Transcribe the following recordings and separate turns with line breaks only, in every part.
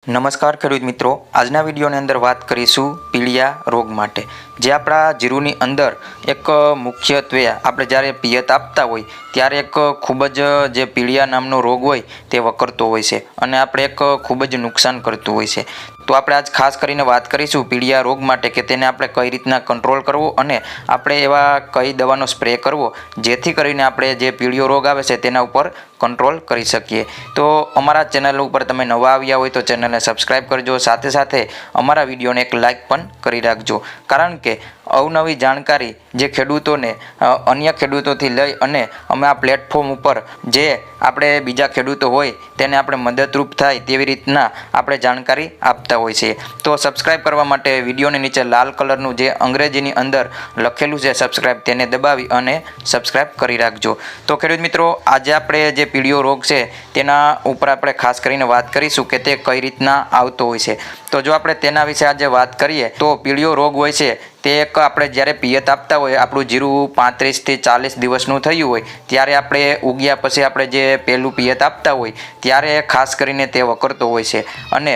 નમસ્કાર ખેડૂત મિત્રો, આજના વિડીયોની અંદર વાત કરીશું પીળિયા રોગ માટે, જે આપણા જીરુની અંદર એક મુખ્યત્વે આપણે જ્યારે પિયત આપતા હોય ત્યારે એક ખૂબ જ જે પીળિયા નામનો રોગ હોય તે વકરતો હોય છે અને આપણે એક ખૂબ જ નુકસાન કરતું હોય છે. તો આપણે આજ ખાસ કરીને વાત કરીશું પીળિયા રોગ માટે કે તેને આપણે કઈ રીતના કંટ્રોલ કરવો અને આપણે એવા કઈ દવાનો સ્પ્રે કરવો જેથી કરીને આપણે જે પીળિયો રોગ આવે છે તેના ઉપર કંટ્રોલ કરી શકીએ. તો અમારા ચેનલ ઉપર તમે નવા આવ્યા હોય તો ચેનલને સબસ્ક્રાઈબ કરજો, સાથે સાથે અમારા વિડીયોને એક લાઇક પણ કરી રાખજો, કારણ કે અવનવી જાણકારી જે ખેડૂતોને અન્ય ખેડૂતોથી લઈ અને અમે આ પ્લેટફોર્મ ઉપર જે આપણે બીજા ખેડૂતો હોય તેને આપણે મદદરૂપ થાય તેવી રીતના આપણે જાણકારી આપતા હોય છે. તો સબસ્ક્રાઈબ કરવા માટે વિડીયોની નીચે લાલ કલરનું જે અંગ્રેજીની અંદર લખેલું છે સબસ્ક્રાઈબ, તેને દબાવી અને સબસ્ક્રાઈબ કરી રાખજો. તો ખેડૂત મિત્રો, આજે આપણે જે પીળિયો રોગ છે તેના ઉપર આપણે ખાસ કરીને વાત કરીશું કે તે કઈ રીતના આવતો હોય છે. તો જો આપણે તેના વિશે આજે વાત કરીએ તો પીળિયો રોગ હોય છે તે એક આપણે જ્યારે પિયત આપતા હોય, આપણું જીરું 35 થી 40 દિવસનું થયું હોય ત્યારે આપણે ઉગ્યા પછી આપણે જે પહેલું પિયત આપતા હોય ત્યારે ખાસ કરીને તે વકરતો હોય છે અને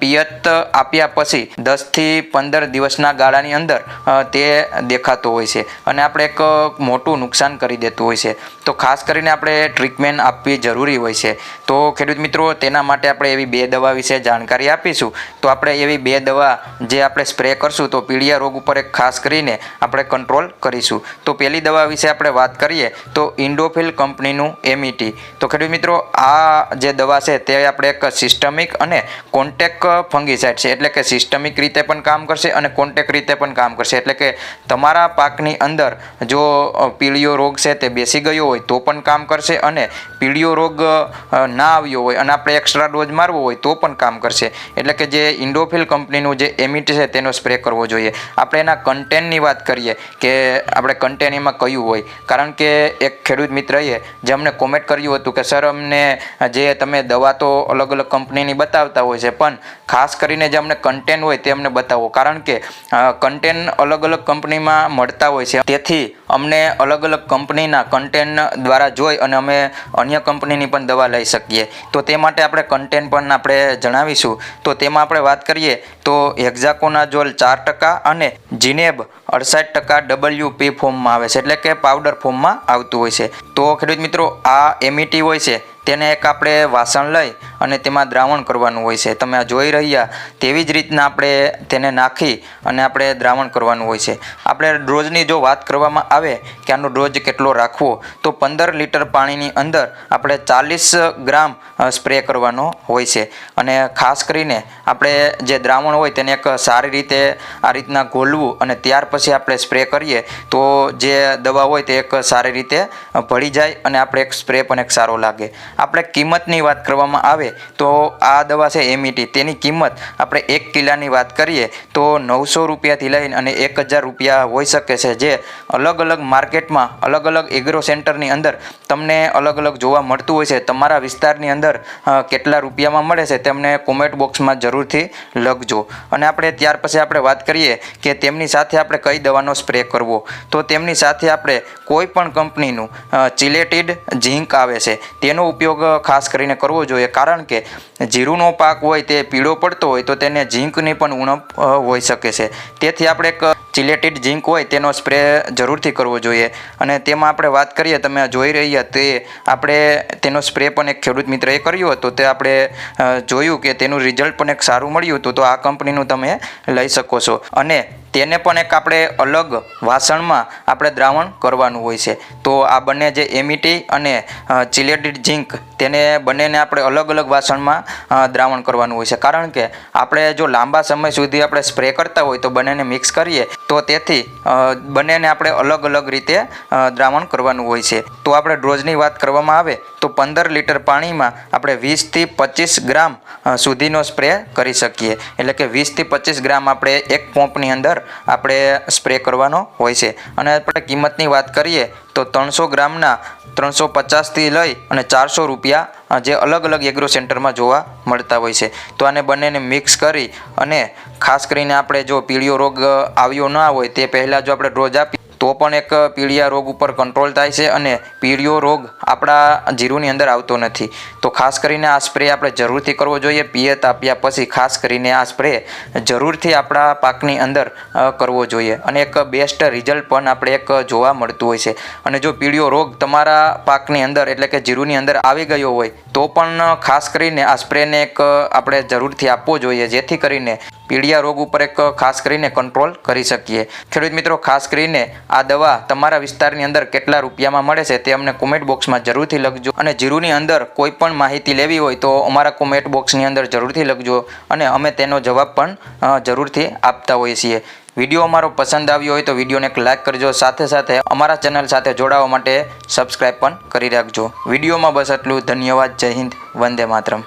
પિયત આપ્યા પછી 10 થી 15 દિવસના ગાળાની અંદર તે દેખાતો હોય છે અને આપણે એક મોટું નુકસાન કરી દેતું હોય છે. તો ખાસ કરીને આપણે ટ્રીટમેન્ટ આપવી જરૂરી હોય છે. તો ખેડૂત મિત્રો, તેના માટે આપણે એવી 2 દવા વિશે જાણકારી આપીશું. તો આપણે એવી 2 દવા જે આપણે સ્પ્રે કરશું તો પીળિયા રોગ ઉપર ખાસ કરીને આપણે કંટ્રોલ કરીશું. તો પહેલી દવા વિશે આપણે વાત કરીએ તો ઇન્ડોફિલ કંપનીનું MET. તો ખેડૂત મિત્રો, આ જે દવા છે તે આપણે એક સિસ્ટમિક અને કોન્ટેક ફંગીસાઇડ છે, એટલે કે સિસ્ટમિક રીતે પણ કામ કરશે અને કોન્ટેક રીતે પણ કામ કરશે. એટલે કે તમારા પાકની અંદર જો પીળિયો રોગ છે તે બેસી ગયો હોય તો પણ કામ કરશે અને પીળિયો રોગ ના આવ્યો હોય અને આપણે એક્સ્ટ્રા ડોઝ મારવો હોય તો પણ કામ કરશે. એટલે કે જે ઇન્ડોફિલ કંપનીનું જે MET છે તેનો સ્પ્રે કરવો જોઈએ. આપણે એના કન્ટેન્ટની વાત કરીએ કે આપણે કન્ટેન્ટ એમાં કયું હોય, કારણ કે એક ખેડૂત મિત્રએ જે અમને કોમેન્ટ કર્યું હતું કે સર અમને જે તમે દવા તો અલગ અલગ કંપનીની બતાવતા હોય છે પણ ખાસ કરીને જે અમને કન્ટેન્ટ હોય તે અમને બતાવો, કારણ કે કન્ટેન્ટ અલગ અલગ કંપનીમાં મળતા હોય છે. તેથી અમને અલગ અલગ કંપનીના કન્ટેન્ટ દ્વારા જોઈ અને અમે અન્ય કંપનીની પણ દવા લઈ શકીએ. તો તે માટે આપણે કન્ટેન્ટ પણ આપણે જણાવીશું. તો તેમાં આપણે વાત કરીએ તો હેક્ઝાકોનાઝોલ 4% અને જીનેબ 68% WP ફોર્મમાં આવે છે, એટલે કે પાવડર ફોર્મમાં આવતું હોય છે. તો ખેડૂત મિત્રો, આ MET હોય છે તેને એક આપણે વાસણ લઈ અને તેમાં દ્રાવણ કરવાનું હોય છે. તમે આ જોઈ રહ્યા તેવી જ રીતના આપણે તેને નાખી અને આપણે દ્રાવણ કરવાનું હોય છે. આપણે ડોઝની જો વાત કરવામાં આવે કે આનો ડોઝ કેટલો રાખવો તો 15 લીટર પાણીની અંદર આપણે 40 ગ્રામ સ્પ્રે કરવાનો હોય છે અને ખાસ કરીને આપણે જે દ્રાવણ હોય તેને એક સારી રીતે આ રીતના ઘોલવું અને ત્યાર પછી આપણે સ્પ્રે કરીએ તો જે દવા હોય તે એક સારી રીતે ભળી જાય અને આપણે એક સ્પ્રે પણ એક સારો લાગે. આપણે કિંમતની વાત કરવામાં આવે તો આ દવા છે MET, તેની કિંમત આપણે 1 કિલોની વાત કરીએ તો 900 રૂપિયાથી લઈને અને 1000 રૂપિયા હોઈ શકે છે, જે અલગ અલગ માર્કેટમાં અલગ અલગ એગ્રો સેન્ટરની અંદર તમને અલગ અલગ જોવા મળતું હોય છે. તમારા વિસ્તારની અંદર કેટલા રૂપિયામાં મળે છે તેમને કોમેન્ટ બોક્સમાં જરૂરથી લખજો. અને આપણે ત્યાર પછી આપણે વાત કરીએ કે તેમની સાથે આપણે કઈ દવાનો સ્પ્રે કરવો. તો તેમની સાથે આપણે કોઈ પણ કંપનીનું ચિલેટિડ ઝીંક આવે છે તેનો ઉપયોગ ખાસ કરીને કરવો જોઈએ, કારણ કે જીરુનો પાક હોય તે પીળો પડતો હોય તો તેને ઝીંકની પણ ઉણપ હોઈ શકે છે. તેથી આપણે એક ચિલેટિડ ઝીંક હોય તેનો સ્પ્રે જરૂરથી કરવો જોઈએ. અને તેમાં આપણે વાત કરીએ, તમે જોઈ રહ્યા તે આપણે તેનો સ્પ્રે પણ એક ખેડૂત મિત્રએ કર્યો હતો, તે આપણે જોયું કે તેનું રિઝલ્ટ પણ એક સારું મળ્યું હતું. તો આ કંપનીનું તમે લઈ શકો છો અને તેને પણ એક આપણે અલગ વાસણમાં આપણે દ્રાવણ કરવાનું હોય છે. તો આ બંને જે MET અને ચિલેટિડ ઝીંક તેને બંનેને આપણે અલગ અલગ વાસણમાં દ્રાવણ કરવાનું હોય છે, કારણ કે આપણે જો લાંબા સમય સુધી આપણે સ્પ્રે કરતા હોય તો બંનેને મિક્સ કરીએ તો તેથી બંનેને આપણે અલગ અલગ રીતે દ્રાવણ કરવાનું હોય છે. તો આપણે ડોઝની વાત કરવામાં આવે તો 15 લીટર પાણીમાં આપણે 20 થી 25 ગ્રામ સુધીનો સ્પ્રે કરી શકીએ. એટલે કે 20 થી 25 ગ્રામ આપણે એક પંપની અંદર આપણે સ્પ્રે કરવાનો હોય છે. અને આપણે કિંમતની વાત કરીએ તો 300 ગ્રામના 350 થી લઈ અને 400 રૂપિયા જે અલગ અલગ એગ્રો સેન્ટરમાં જોવા મળતા હોય છે. તો આને બંનેને મિક્સ કરી અને ખાસ કરીને આપણે જો પીળિયો રોગ આવ્યો ના હોય તે પહેલાં જો આપણે ડોઝ આપીએ તો પણ એક પીળિયા રોગ ઉપર કંટ્રોલ થાય છે અને પીળિયો રોગ આપણા જીરુની અંદર આવતો નથી. તો ખાસ કરીને આ સ્પ્રે આપણે જરૂરથી કરવો જોઈએ. પિયત આપ્યા પછી ખાસ કરીને આ સ્પ્રે જરૂરથી આપણા પાકની અંદર કરવો જોઈએ અને એક બેસ્ટ રિઝલ્ટ પણ આપણે એક જોવા મળતું હોય છે. અને જો પીળિયો રોગ તમારા પાકની અંદર એટલે કે જીરુની અંદર આવી ગયો હોય તો પણ ખાસ કરીને આ સ્પ્રેને એક આપણે જરૂરથી આપવો જોઈએ, જેથી કરીને પીળિયા રોગ ઉપર એક ખાસ કરીને કંટ્રોલ કરી શકીએ. ખેડૂત મિત્રો, ખાસ કરીને આ દવા તમારા વિસ્તારની અંદર કેટલા રૂપિયામાં મળે છે તે અમને કોમેન્ટ બોક્સમાં જરૂરથી લખજો. અને જીરુની અંદર કોઈ પણ માહિતી લેવી હોય તો અમારા કોમેન્ટ બોક્સની અંદર જરૂરથી લખજો અને અમે તેનો જવાબ પણ જરૂરથી આપતા હોઈએ છીએ. વિડીયો અમારો પસંદ આવ્યો હોય તો વિડીયોને એક લાઇક કરજો, સાથે સાથે અમારા ચેનલ સાથે જોડાવા માટે સબસ્ક્રાઈબ પણ કરી રાખજો. વિડીયોમાં બસ આટલું. ધન્યવાદ. જય હિન્દ. વંદે માતરમ.